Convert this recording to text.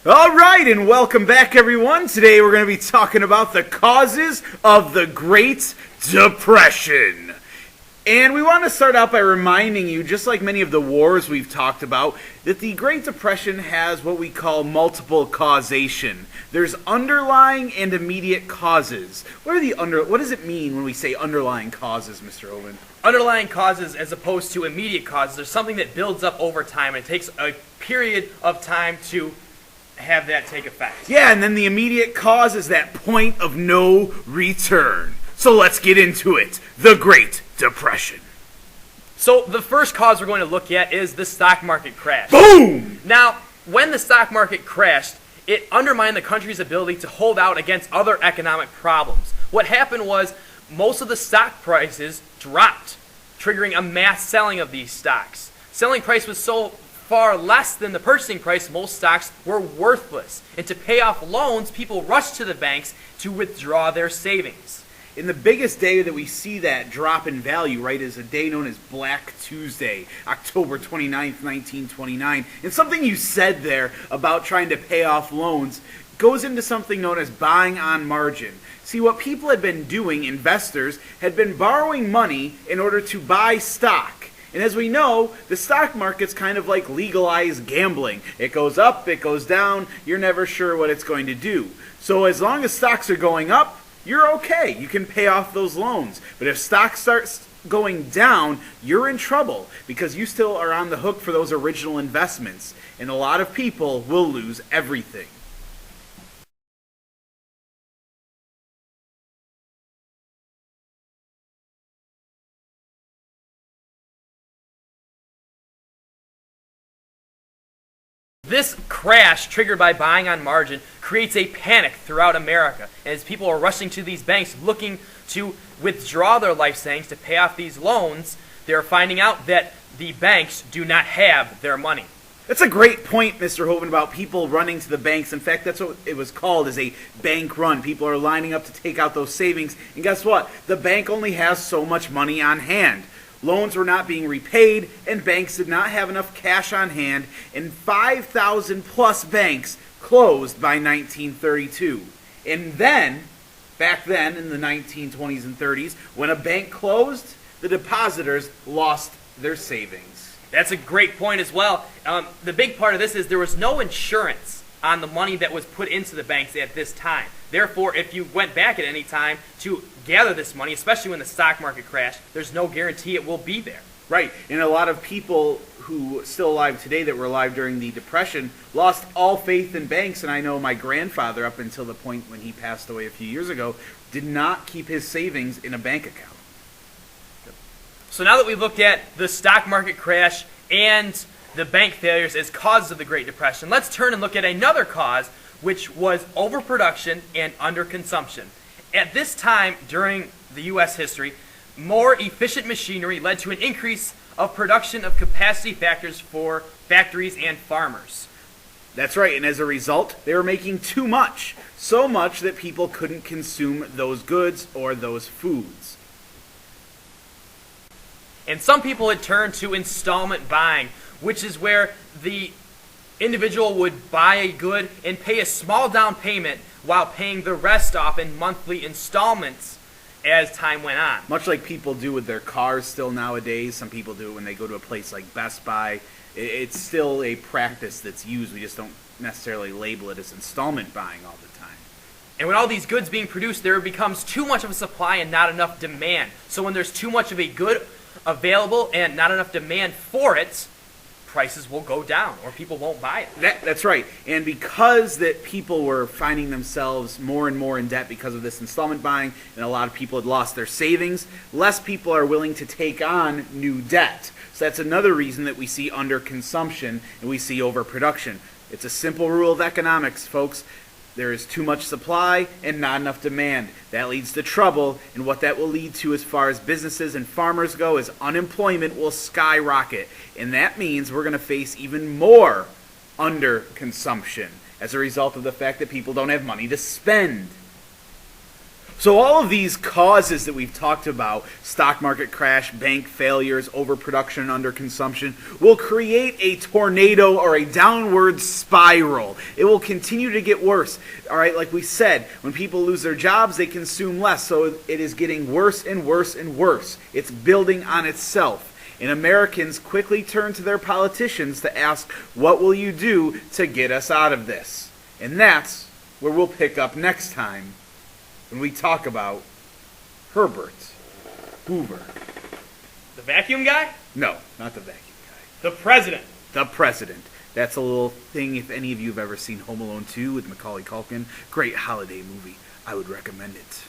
All right, and welcome back, everyone. Today we're going to be talking about the causes of the Great Depression. And we want to start out by reminding you, just like many of the wars we've talked about, that the Great Depression has what we call multiple causation. There's underlying and immediate causes. What does it mean when we say underlying causes, Mr. Owen? Underlying causes as opposed to immediate causes are something that builds up over time, and it takes a period of time to have that take effect. Yeah, and then the immediate cause is that point of no return. So let's get into it. The Great Depression. So the first cause we're going to look at is the stock market crash. Boom! Now, when the stock market crashed, it undermined the country's ability to hold out against other economic problems. What happened was most of the stock prices dropped, triggering a mass selling of these stocks. Selling price was so far less than the purchasing price, most stocks were worthless. And to pay off loans, people rushed to the banks to withdraw their savings. And the biggest day that we see that drop in value, right, is a day known as Black Tuesday, October 29th, 1929. And something you said there about trying to pay off loans goes into something known as buying on margin. See, what people had been doing, investors, had been borrowing money in order to buy stock. And as we know, the stock market's kind of like legalized gambling. It goes up, it goes down, you're never sure what it's going to do. So as long as stocks are going up, you're okay. You can pay off those loans. But if stock starts going down, you're in trouble because you still are on the hook for those original investments. And a lot of people will lose everything. This crash, triggered by buying on margin, creates a panic throughout America. And as people are rushing to these banks looking to withdraw their life savings to pay off these loans, they're finding out that the banks do not have their money. That's a great point, Mr. Hoven, about people running to the banks. In fact, that's what it was called, is a bank run. People are lining up to take out those savings. And guess what? The bank only has so much money on hand. Loans were not being repaid, and banks did not have enough cash on hand, and 5,000 plus banks closed by 1932. And then, back then in the 1920s and 30s, when a bank closed, the depositors lost their savings. That's a great point as well. The big part of this is there was no insurance on the money that was put into the banks at this time. Therefore, if you went back at any time to gather this money, especially when the stock market crashed, there's no guarantee it will be there. Right, and a lot of people who are still alive today that were alive during the Depression lost all faith in banks, and I know my grandfather, up until the point when he passed away a few years ago, did not keep his savings in a bank account. So now that we've looked at the stock market crash and the bank failures as causes of the Great Depression, let's turn and look at another cause, which was overproduction and underconsumption. At this time during the U.S. history, more efficient machinery led to an increase of production of capacity factors for factories and farmers. That's right, and as a result, they were making too much. So much that people couldn't consume those goods or those foods. And some people had turned to installment buying, which is where the individual would buy a good and pay a small down payment while paying the rest off in monthly installments as time went on. Much like people do with their cars still nowadays. Some people do it when they go to a place like Best Buy. It's still a practice that's used. We just don't necessarily label it as installment buying all the time. And when all these goods being produced, there becomes too much of a supply and not enough demand. So when there's too much of a good available and not enough demand for it, prices will go down or people won't buy it. That's right. And because that people were finding themselves more and more in debt because of this installment buying, and a lot of people had lost their savings, less people are willing to take on new debt. So that's another reason that we see underconsumption and we see overproduction. It's a simple rule of economics, folks. There is too much supply and not enough demand. That leads to trouble, and what that will lead to as far as businesses and farmers go is unemployment will skyrocket. And that means we're going to face even more underconsumption as a result of the fact that people don't have money to spend. So all of these causes that we've talked about, stock market crash, bank failures, overproduction, underconsumption, will create a tornado or a downward spiral. It will continue to get worse. All right, like we said, when people lose their jobs, they consume less. So it is getting worse and worse and worse. It's building on itself. And Americans quickly turn to their politicians to ask, what will you do to get us out of this? And that's where we'll pick up next time when we talk about Herbert Hoover. The vacuum guy? No, not the vacuum guy. The president. The president. That's a little thing, if any of you have ever seen Home Alone 2 with Macaulay Culkin. Great holiday movie. I would recommend it.